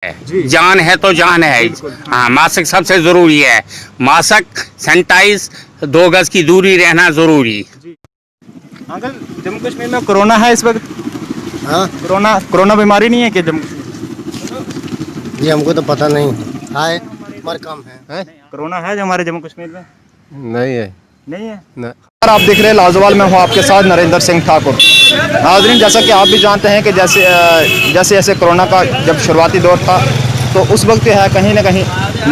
जान है तो जान है। हाँ, मास्क सबसे जरूरी है। मास्क, सैनिटाइज, 2 गज की दूरी रहना जरूरी। अंकल, जम्मू कश्मीर में कोरोना है इस वक्त? हाँ कोरोना बीमारी नहीं है कि जम्मू कश्मीर? जी, हमको तो पता नहीं है पर कम है। कोरोना है जो हमारे जम्मू कश्मीर में? नहीं है। नहीं है। न- आप देख रहे हैं लाजवाल में हूँ आपके साथ नरेंद्र सिंह ठाकुर। नाज़रीन, जैसा कि आप भी जानते हैं कि जैसे जैसे कोरोना का जब शुरुआती दौर था तो उस वक्त जो है कहीं ना कहीं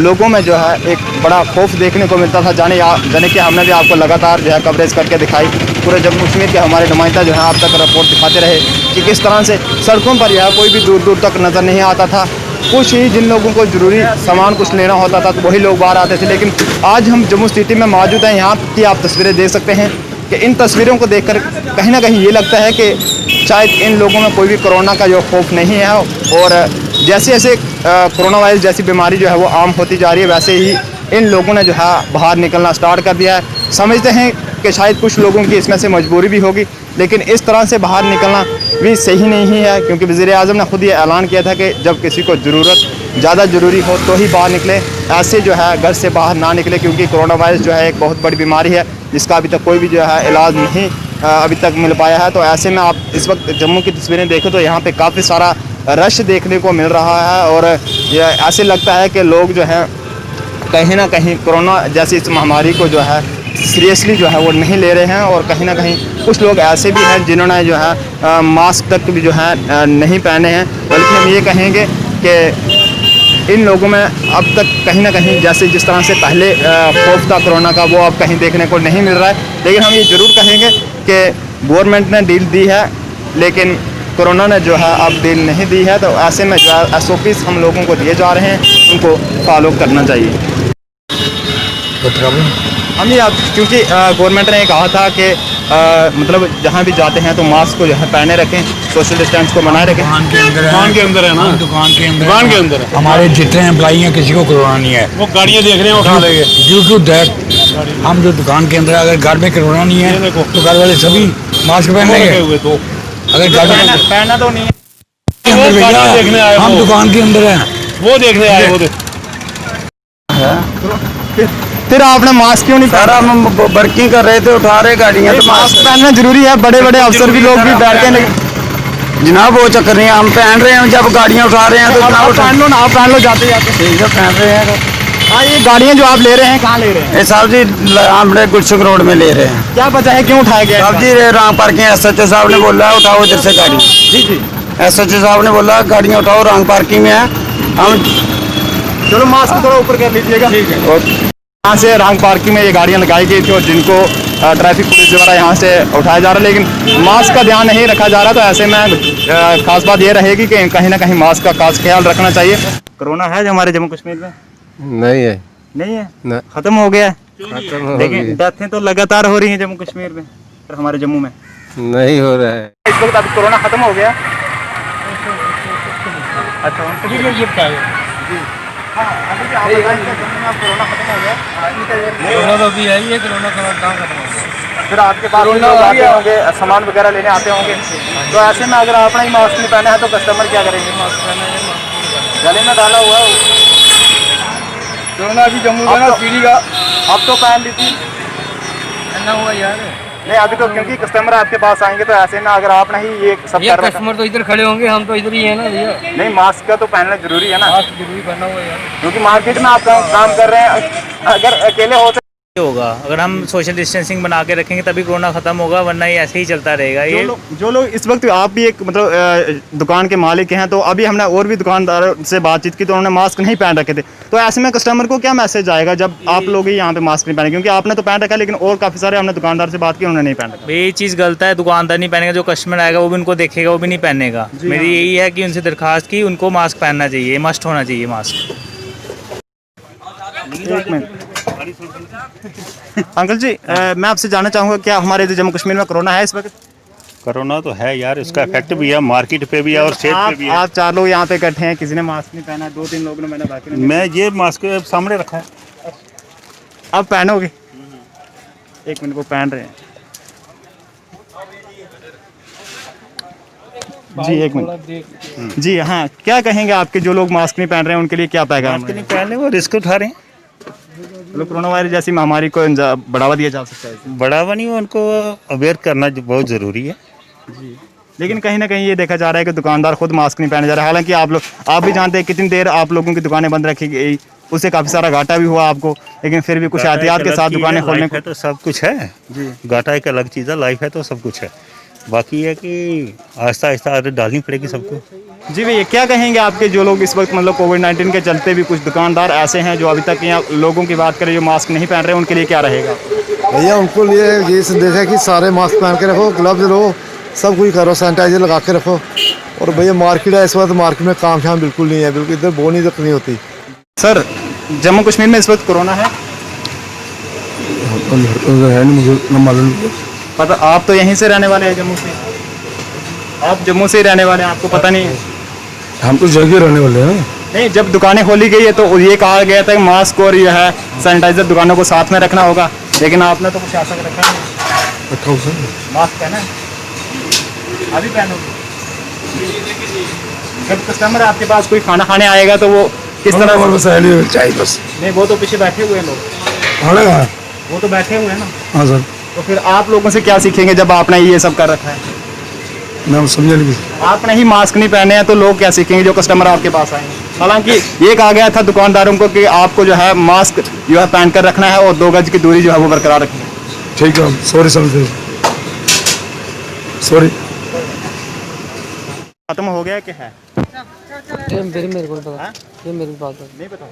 लोगों में जो है एक बड़ा खौफ देखने को मिलता था। जाने कि हमने भी आपको लगातार जो है कवरेज करके दिखाई। पूरे जम्मू कश्मीर के हमारे नुमाइंदा जो है आप तक रिपोर्ट दिखाते रहे कि किस तरह से सड़कों पर यह कोई भी दूर दूर तक नज़र नहीं आता था। कुछ ही जिन लोगों को ज़रूरी सामान कुछ लेना होता था तो वही लोग बाहर आते थे। लेकिन आज हम जम्मू सिटी में मौजूद हैं। यहाँ की आप तस्वीरें देख सकते हैं कि इन तस्वीरों को देखकर कहीं ना कहीं ये लगता है कि शायद इन लोगों में कोई भी कोरोना का जो खौफ नहीं है। और जैसे जैसे कोरोना वायरस जैसी बीमारी जो है वो आम होती जा रही है, वैसे ही इन लोगों ने जो है बाहर निकलना स्टार्ट कर दिया है। समझते हैं कि शायद कुछ लोगों की इसमें से मजबूरी भी होगी, लेकिन इस तरह से बाहर निकलना भी सही नहीं है, क्योंकि वज़ीर-ए-आज़म ने खुद ये ऐलान किया था कि जब किसी को ज़रूरत ज़्यादा ज़रूरी हो तो ही बाहर निकले, ऐसे जो है घर से बाहर ना निकले, क्योंकि कोरोना वायरस जो है एक बहुत बड़ी बीमारी है जिसका अभी तक कोई भी जो है इलाज नहीं अभी तक मिल पाया है। तो ऐसे में आप इस वक्त जम्मू की तस्वीरें देखें तो यहाँ पे काफ़ी सारा रश देखने को मिल रहा है और ये ऐसे लगता है कि लोग जो है कहीं ना कहीं कोरोना जैसी इस महामारी को जो है सीरियसली जो है वो नहीं ले रहे हैं। और कहीं ना कहीं कुछ लोग ऐसे भी हैं जिन्होंने जो है मास्क तक भी जो है नहीं पहने हैं। बल्कि हम ये कहेंगे कि इन लोगों में अब तक कहीं ना कहीं जैसे जिस तरह से पहले खौफ था कोरोना का वो अब कहीं देखने को नहीं मिल रहा है। लेकिन हम ये ज़रूर कहेंगे कि गवर्नमेंट ने डील दी है, लेकिन कोरोना ने जो है अब डील नहीं दी है। तो ऐसे में जो है SOPs हम लोगों को दिए जा रहे हैं, उनको फॉलो करना चाहिए। हम ये क्योंकि गवर्नमेंट ने कहा था कि मतलब जहाँ भी जाते हैं तो मास्क को जो है पहने रखें, सोशल डिस्टेंस को बनाए रखें। दुकान के अंदर है ना, दुकान के अंदर है। हमारे जितने एम्प्लॉई हैं किसी को कोरोना नहीं है। वो गाड़ियाँ देख रहे हैं, उठा लेंगे। ड्यू टू दैट हम जो दुकान के अंदर, अगर घर में कोरोना नहीं है तो घर वाले सभी मास्क पहनेंगे। हुए तो अगर घर में पहना तो नहीं है। भैया देखने आए हम वो। दुकान के अंदर हैं, वो देखने आए वो। फिर आपने मास्क क्यों नहीं पहना? हम वर्किंग कर रहे थे, उठा रहे गाड़ियाँ तो मास्क पहनना जरूरी है। बड़े बड़े अफसर भी लोग भी बैठते हैं। जनाब वो चक्कर नहीं है, हम पहन रहे हैं। जब गाड़ियाँ उठा रहे हैं तो आप पहन लो ना, आप पहन लो जाते जाते। ठीक है, पहन रहे हैं। हाँ, ये गाड़ियाँ जो आप ले रहे हैं कहाँ ले रहे हैं? ये साहब जी हमने गुलशुक रोड में ले रहे हैं। क्या वजह है, क्यों उठाया गया? साहब जी रंग पार्किंग SHO साहब ने बोला उठाओ इधर से गाड़ी। जी जी, SHO साहब ने बोला गाड़ियाँ उठाओ, रंग पार्किंग में है। हम चलो मास्क थोड़ा ऊपर कर लीजिएगा। ठीक है। यहाँ से रंग पार्किंग में ये गाड़ियाँ लगाई गई थी और जिनको ट्रैफिक पुलिस द्वारा यहाँ से उठाया जा रहा है, लेकिन मास्क का ध्यान नहीं रखा जा रहा। तो ऐसे में खास बात ये रहेगी कि कहीं ना कहीं मास्क का खास ख्याल रखना चाहिए। कोरोना है जो हमारे जम्मू कश्मीर में? नहीं है। नहीं है, न, खत्म हो गया है। खत्म हो लेकिन गई। डेथें तो लगातार हो रही हैं जम्मू कश्मीर में और हमारे जम्मू में। नहीं हो रहा है। इस वक्त अभी कोरोना खत्म हो गया। अच्छा, कोरोना खत्म हो गया। कोरोना तो अभी है ही है, कोरोना कहाँ खत्म हो गया? फिर आपके पास लोग आते होंगे, सामान वगैरह लेने आते होंगे, तो ऐसे में अगर आपने ही मास्क नहीं पहना है तो कस्टमर क्या करेंगे? गले में डाला हुआ है कोरोना अभी जम्मू का ना पीढ़ी का अब तो पहन लीजिए। ऐसा हुआ यार। नहीं, अभी तो क्योंकि कस्टमर आपके पास आएंगे तो ऐसे में अगर आपने ही ये सब ये कर रखा, कस्टमर तो इधर खड़े होंगे, हम तो इधर ही है ना भैया। नहीं मास्क का तो पहनना जरूरी है ना, मास्क जरूरी पहना हुआ यार। क्योंकि मार्केट में आप काम कर रहे हैं। अगर अकेले होते होगा, अगर हम सोशल डिस्टेंसिंग बना के रखेंगे तभी कोरोना खत्म होगा, वरना ये ऐसे ही चलता रहेगा। ये जो लोग इस वक्त, आप भी एक मतलब दुकान के मालिक हैं, तो अभी हमने और भी दुकानदारों से बातचीत की तो उन्होंने मास्क नहीं पहन रखे थे। तो ऐसे में कस्टमर को क्या मैसेज आएगा जब आप लोग ही यहाँ पे मास्क नहीं पहने? क्योंकि आपने तो पहन रखा है, लेकिन और काफ़ी सारे हमने दुकानदार से बात की, उन्होंने नहीं पहन रखा। ये चीज़ गलत है। दुकानदार नहीं पहनेगा, जो कस्टमर आएगा वो भी उनको देखेगा, वो भी नहीं पहनेगा। मेरी यही है कि उनसे दरखास्त की उनको मास्क पहनना चाहिए, मस्ट होना चाहिए मास्क। एक मिनट अंकल जी, मैं आपसे जानना चाहूँगा क्या हमारे जम्मू कश्मीर में कोरोना है इस वक्त? कोरोना तो है यार, इसका इफेक्ट भी है मार्केट पे भी है और सेहत पे भी है। आप 4 लोग यहाँ पे इकट्ठे हैं, किसी ने मास्क नहीं पहना, 2-3 लोगों ने, मैंने बाकी नहीं। मैं ये मास्क सामने रखा है। अब पहनोगे? एक मिनट, वो पहन रहे हैं। जी एक मिनट जी हाँ, क्या कहेंगे आपके जो लोग मास्क नहीं पहन रहे हैं उनके लिए क्या पैगाम मास्क है? नहीं पहन रहे वो रिस्क उठा रहे हैं। मतलब कोरोना वायरस जैसी महामारी को बढ़ावा दिया जा सकता है इससे। बढ़ावा नहीं, उनको अवेयर करना बहुत ज़रूरी है। लेकिन कहीं ना कहीं ये देखा जा रहा है कि दुकानदार खुद मास्क नहीं पहने जा रहे। हालांकि आप भी जानते हैं कितनी देर आप लोगों की दुकानें बंद रखी गई, उससे काफ़ी सारा घाटा भी हुआ आपको, लेकिन फिर भी कुछ घाटा एहतियात एक के अलग साथ चीज़ दुकानें है, खोलने लाइफ को। है तो सब कुछ है जी। घाटा एक अलग चीज़ है, लाइफ है तो सब कुछ है। बाकी है कि आहिस्ता आहिस्ता आदत डालनी पड़ेगी सबको। जी भैया, क्या कहेंगे आपके जो लोग इस वक्त मतलब कोविड-19 के चलते भी कुछ दुकानदार ऐसे हैं जो अभी तक यहाँ लोगों की बात करें जो मास्क नहीं पहन रहे, उनके लिए क्या रहेगा? भैया उनको लिए ये संदेश है कि सारे मास्क पहन के रखो, ग्लव्स लो, सब कुछ करो, सैनिटाइजर लगा के रखो। और भैया मार्केट है इस वक्त, मार्केट में काम शाम बिल्कुल नहीं है, बिल्कुल इधर बोनी तक नहीं होती। सर, जम्मू कश्मीर में इस वक्त कोरोना है? है नहीं, मुझे न मालूम। पता, आप तो यहीं से रहने वाले हैं, जम्मू से? आप जम्मू से ही रहने वाले हैं, आपको पता नहीं है? हम तो जगह रहने वाले हैं। नहीं, जब दुकानें खोली गई है तो ये कहा गया था कि मास्क और यह है सैनिटाइजर दुकानों को साथ में रखना होगा, लेकिन आपने तो कुछ ऐसा रखा नहीं। रखा हो सर। मास्क पहना है? अभी पहनोगे? जब कस्टमर आपके पास कोई खाना खाने आएगा तो वो किस तरह से? चाहिए बस। नहीं, वो तो पीछे बैठे हुए हैं लोग, खाना कहाँ? वो तो बैठे हुए हैं ना। हाँ सर। तो फिर आप लोगों से क्या सीखेंगे जब आपने ये सब कर रखा है? मैं समझा नहीं। आपने ही मास्क नहीं पहने हैं तो लोग क्या सीखेंगे जो कस्टमर आपके पास आएंगे? हालांकि ये कहा गया था दुकानदारों को कि आपको जो है मास्क जो है पहन कर रखना है और 2 गज की दूरी जो है वो बरकरार रखनी है। ठीक है, सॉरी समझे, सॉरी। खत्म हो गया कि है? ये मेरे को नहीं पता, ये मेरे को पता नहीं पता।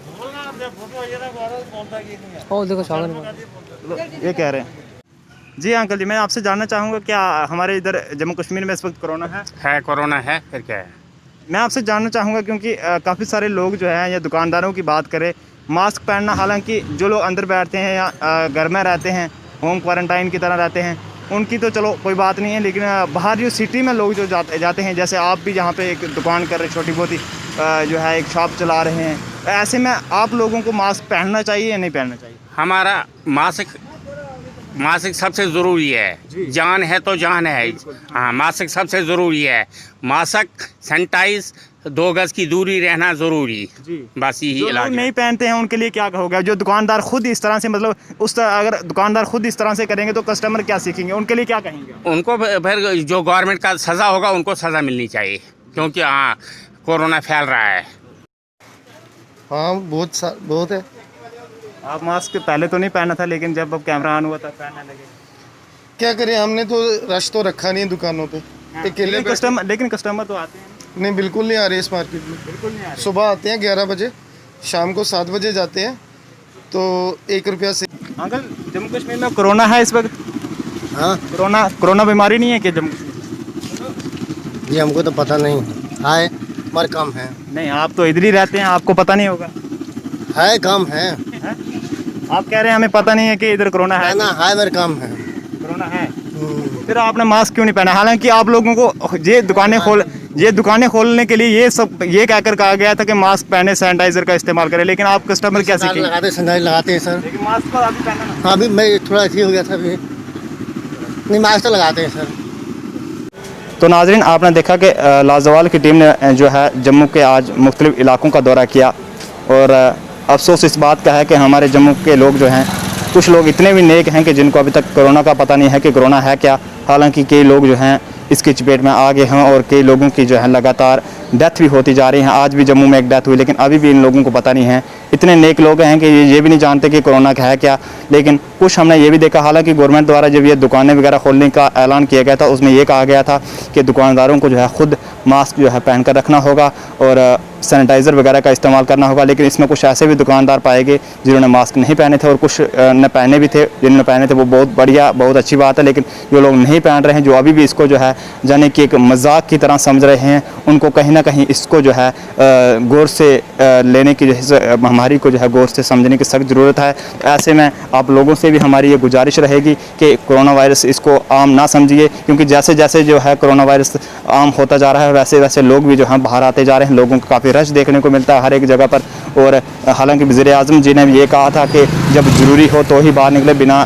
ओ देखो सामने ये कह रहे हैं। जी अंकल जी, मैं आपसे जानना चाहूँगा क्या हमारे इधर जम्मू कश्मीर में इस वक्त कोरोना है? है कोरोना है, फिर क्या है? मैं आपसे जानना चाहूँगा क्योंकि काफ़ी सारे लोग जो हैं या दुकानदारों की बात करें, मास्क पहनना, हालांकि जो लोग अंदर बैठते हैं या घर में रहते हैं, होम क्वारंटाइन की तरह रहते हैं, उनकी तो चलो कोई बात नहीं है, लेकिन बाहर जो सिटी में लोग जो जाते हैं, जैसे आप भी जहाँ पे एक दुकान कर रहे, छोटी बहुत ही जो है एक शॉप चला रहे हैं, ऐसे में आप लोगों को मास्क पहनना चाहिए या नहीं पहनना चाहिए? हमारा मास्क सबसे ज़रूरी है। जान है तो जान है। हाँ, मास्क सबसे ज़रूरी है। मास्क, सैनिटाइज, 2 गज की दूरी रहना ज़रूरी। बस यही जो इलाज लोग है। नहीं पहनते हैं उनके लिए क्या कहोगे? जो दुकानदार खुद इस तरह से मतलब अगर दुकानदार खुद इस तरह से करेंगे तो कस्टमर क्या सीखेंगे? उनके लिए क्या कहेंगे? उनको फिर जो गवर्नमेंट का सज़ा होगा उनको सज़ा मिलनी चाहिए, क्योंकि हाँ कोरोना फैल रहा है। हाँ बहुत है। आप मास्क पहले तो नहीं पहना था, लेकिन जब अब कैमरा ऑन हुआ तब पहनने लगे। क्या करें, हमने तो रश तो रखा नहीं है दुकानों पे, अकेले लेकिन कस्टमर तो आते हैं। नहीं, बिल्कुल नहीं आ रहे इस मार्केट में। बिल्कुल नहीं आ रहे। सुबह आते हैं 11 बजे, शाम को 7 बजे जाते हैं, तो 1 रुपया से। अंकल, जम्मू कश्मीर में कोरोना है इस वक्त? हाँ कोरोना बीमारी नहीं है क्या जम्मू कश्मीर? जी, हमको तो पता नहीं है, मगर कम है। नहीं, आप तो इधर ही रहते हैं, आपको पता नहीं होगा। है कम है आप कह रहे हैं हमें पता नहीं है कि इधर कोरोना है। ना, है मेरे कम है। कोरोना है, फिर आपने मास्क क्यों नहीं पहना? हालांकि आप लोगों को ये दुकानें खोलने के लिए ये कहकर कहा गया था कि मास्क पहने, सैनिटाइजर का इस्तेमाल करें, लेकिन आप कस्टमर क्या सीखेंगे? लगाते हैं सर। लेकिन मास्क तो अभी पहना ना। हाँ, अभी मैं थोड़ा ऐसी हो गया था अभी। नहीं, मास्क तो लगाते हैं सर। तो नाजरीन, आपने देखा कि लाजवाल की टीम ने जो है जम्मू के आज मुख्तलिफ इलाकों का दौरा किया, और अफसोस इस बात का है कि हमारे जम्मू के लोग जो हैं, कुछ लोग इतने भी नेक हैं कि जिनको अभी तक कोरोना का पता नहीं है कि कोरोना है क्या। हालांकि कई लोग जो हैं इसकी चपेट में आ गए हैं और कई लोगों की जो है लगातार डेथ भी होती जा रही है। आज भी जम्मू में एक डेथ हुई, लेकिन अभी भी इन लोगों को पता नहीं है। इतने नेक लोग हैं कि ये भी नहीं जानते कि कोरोना का है क्या। लेकिन कुछ हमने ये भी देखा, हालांकि गवर्नमेंट द्वारा जब ये दुकानें वगैरह खोलने का ऐलान किया गया था, उसमें ये कहा गया था कि दुकानदारों को जो है ख़ुद मास्क जो है पहन कर रखना होगा और सैनिटाइज़र वगैरह का इस्तेमाल करना होगा। लेकिन इसमें कुछ ऐसे भी दुकानदार पाए गए जिन्होंने मास्क नहीं पहने थे, और कुछ न पहने भी थे। जिन्होंने पहने थे वो बहुत बढ़िया, बहुत अच्छी बात है, लेकिन जो लोग नहीं पहन रहे हैं, जो अभी भी इसको जो है जाने कि एक मजाक की तरह समझ रहे हैं, उनको कहीं ना कहीं इसको जो है गौर से लेने की, जो है महामारी को जो है गौर से समझने की सख्त ज़रूरत है। ऐसे में आप लोगों से भी हमारी ये गुजारिश रहेगी कि कोरोना वायरस इसको आम ना समझिए, क्योंकि जैसे जैसे जो है कोरोना वायरस आम होता जा रहा है, वैसे वैसे लोग भी जो है बाहर आते जा रहे हैं। लोगों का काफ़ी रश देखने को मिलता है हर एक जगह पर। और हालांकि वज़ीर-ए-आज़म जी ने ये कहा था कि जब ज़रूरी हो तो ही बाहर निकले, बिना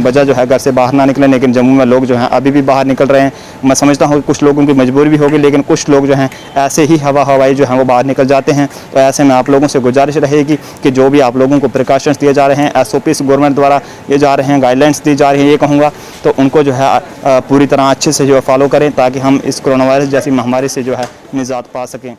वजह जो है घर से बाहर ना निकलें, लेकिन जम्मू में लोग जो हैं अभी भी बाहर निकल रहे हैं। मैं समझता हूँ कि कुछ लोगों की मजबूरी भी होगी, लेकिन कुछ लोग जो हैं ऐसे ही हवाई जो हैं वो बाहर निकल जाते हैं। तो ऐसे में आप लोगों से गुजारिश रहेगी कि जो भी आप लोगों को प्रिकॉशंस दिए जा रहे हैं, SOPs गवर्नमेंट द्वारा ये जा रहे हैं, गाइडलाइंस दी जा रही हैं, ये कहूँगा तो उनको जो है पूरी तरह अच्छे से जो है फॉलो करें, ताकि हम इस कोरोना वायरस जैसी महामारी से जो है निजात पा सकें।